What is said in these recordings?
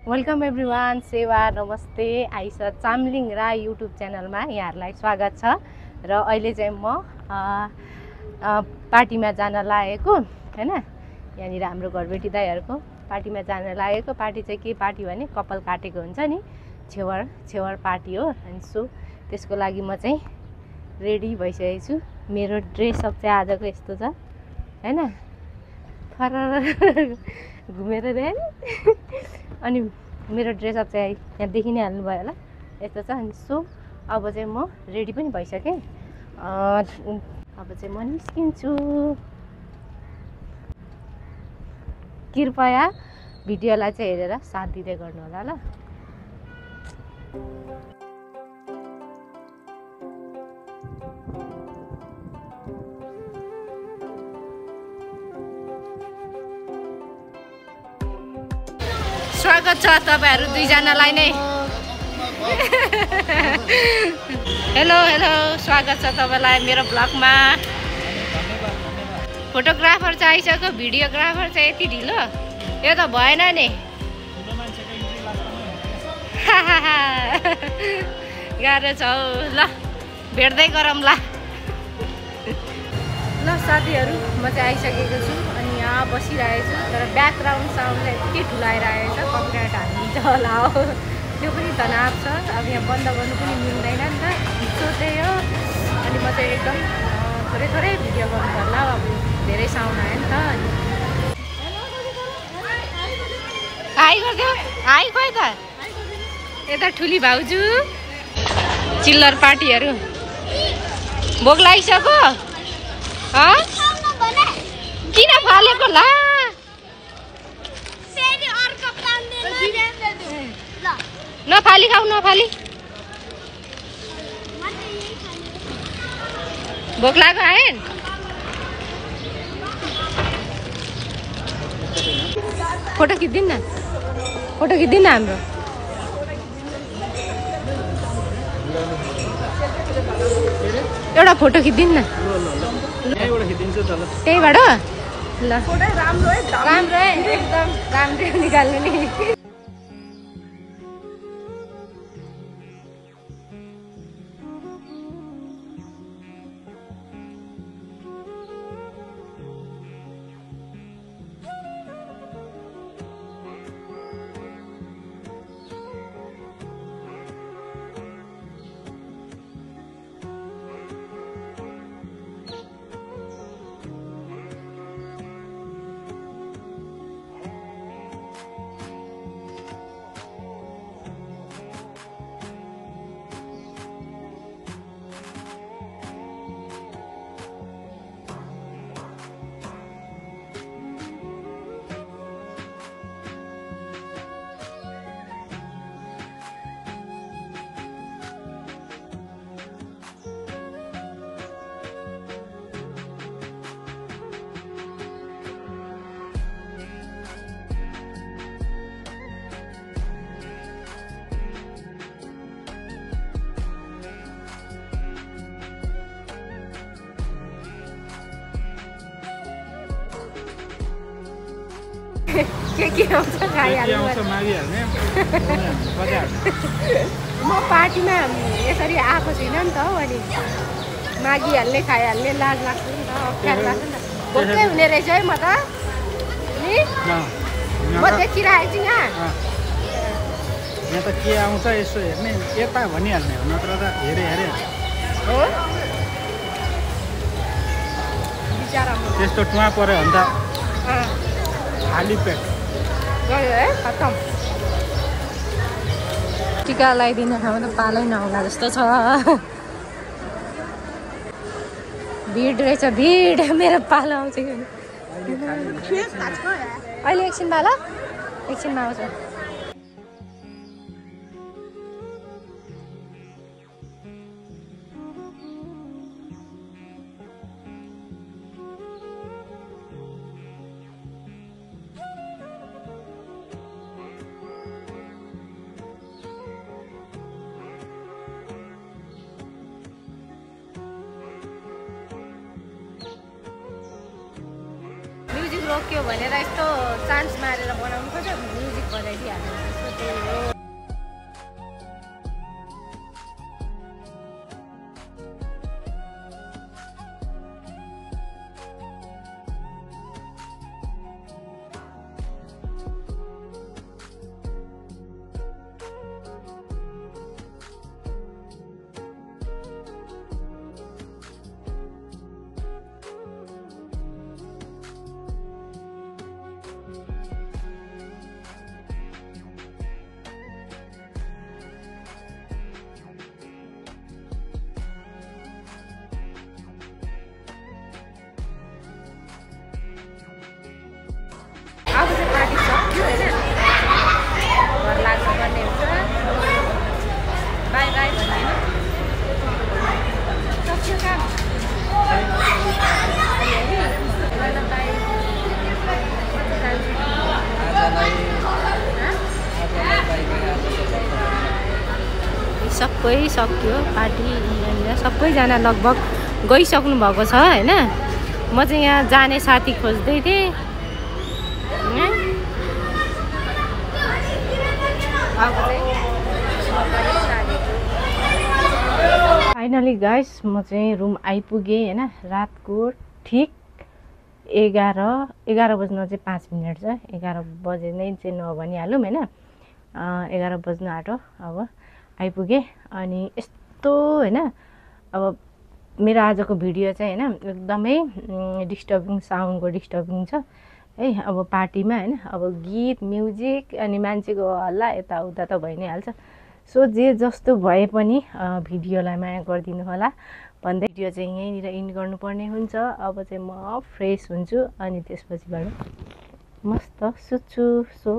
Welcome everyone, सेवा नमस्ते। Aisa Chamling Rai YouTube च्यानलमा यहाँहरूलाई स्वागत छ। र अहिले चाहिँ म पार्टीमा जान लागेको हैन। यहाँनिर हाम्रो घरबेटी दाइहरूको पार्टीमा जान लागेको। पार्टी चाहिँ के पार्टी भने कपाल काटेको हुन्छ नि, छेवर पार्टी हो। अनि सो त्यसको लागि म चाहिँ रेडी भइसकेको छु। मेरो ड्रेसअप चाहिँ आजको यस्तो छ हैन, फरर घुमेर देन। अनि मेरो ड्रेसअप चाहिँ यहाँ देखि नै हाल्नुभयो होला, यस्तो छ। अनि सो अब चाहिँ म रेडी पनि भइसकेँ। अब चाहिँ म निस्किन्छु। कृपया भिडियोलाई चाहिँ हेरेर साथ दिँदै गर्नु होला ल। स्वागत छ तपाईहरु दुईजनालाई नै। हेलो हेलो, स्वागत छ तपाईलाई मेरो ब्लगमा। फोटोग्राफर चाहिँ आइसक्यो, भिडियोग्राफर चाहिँ यति ढिलो, यो त भएन नि। गाह्रो छ ल, भेट्दै गरौँ ल। ल साथीहरू, म चाहिँ आइसकेको छु। अनि यहाँ बसिरहेको छु, तर ब्याकग्राउन्ड साउन्डलाई यति ठुलाइरहेको छ, कपिराइट हाल्नुहुन्छ होला हो। त्यो पनि तनाव छ। अब यहाँ बन्द गर्नु पनि मिल्दैन नि त, सो त्यही हो। अनि म चाहिँ एकदम थोरै भिडियो गर्नु पर्ला, अब धेरै साउन्ड आयो नि त। हाई गरिदेऊ, हाई खोइ त। यता ठुली भाउजू, चिल्लर पार्टीहरू भोक लागिसक्यो। किन फालेको ला? नफाली खाऊ, नफाली। भोक लाग्यो आएन? फोटो खिच्दिन् न, फोटो खिच्दिन् न हाम्रो। एउटा फोटो खिच्दिन् न, त्यहीबाट ल। राम्रो है, एकदम राम्रो निकाल्नु नि। के आउँछ खाइहाल्नु। म पार्टीमा यसरी आएको छुइनँ नि त हौ। अनि मागिहाल्ने खाइहाल्ने लाज लाग्छ नि त, अप्ठ्यारो लाग्छ नि त। भोकै हुने रहेछ है म त नि, म देखिरहेको छु यहाँ। यहाँ त के आउँछ यसो हेर्ने, यता भनिहाल्ने हो, नत्र त हेरे हो। बिचारा त्यस्तो टुवा पऱ्यो भने त खाली पेट गयो है, खतम। टिका लगाइदिने ठाउँमा त पालै नआउला जस्तो छ। भिड रहेछ, भिड। मेरो पालो आउँछ कि अहिले एकछिनमा ल, एकछिनमा आउँछ। रोक्यो भनेर यस्तो चान्स मारेर बनाउनु पर्छ, म्युजिक बजाइदिइहाल्नु। सबै सक्यो पार्टी यहाँनिर सबैजना लगभग गइसक्नु भएको छ होइन। म चाहिँ यहाँ जाने साथी खोज्दै थिएँ। फाइनली गाइस म चाहिँ रुम आइपुगेँ होइन। रातको ठिक 11 बज्न चाहिँ 5 मिनट छ। 11 बजे नै चाहिँ नभनिहालौँ होइन। 11 बज्नु आँट्यो अब आइपुगेँ। अनि यस्तो होइन अब मेरो आजको भिडियो चाहिँ होइन एकदमै डिस्टर्बिङ साउन्डको डिस्टर्बिङ छ है। अब पार्टीमा होइन अब गीत म्युजिक अनि मान्छेको हल्ला यताउता त भइ नै हाल्छ। सो जे जस्तो भए पनि भिडियोलाई माया गरिदिनु होला भन्दै भिडियो चाहिँ यहीँनिर इन्ड गर्नुपर्ने हुन्छ। अब चाहिँ म फ्रेस हुन्छु अनि त्यसपछिबाट मस्त सुत्छु। So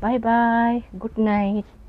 by by, good night.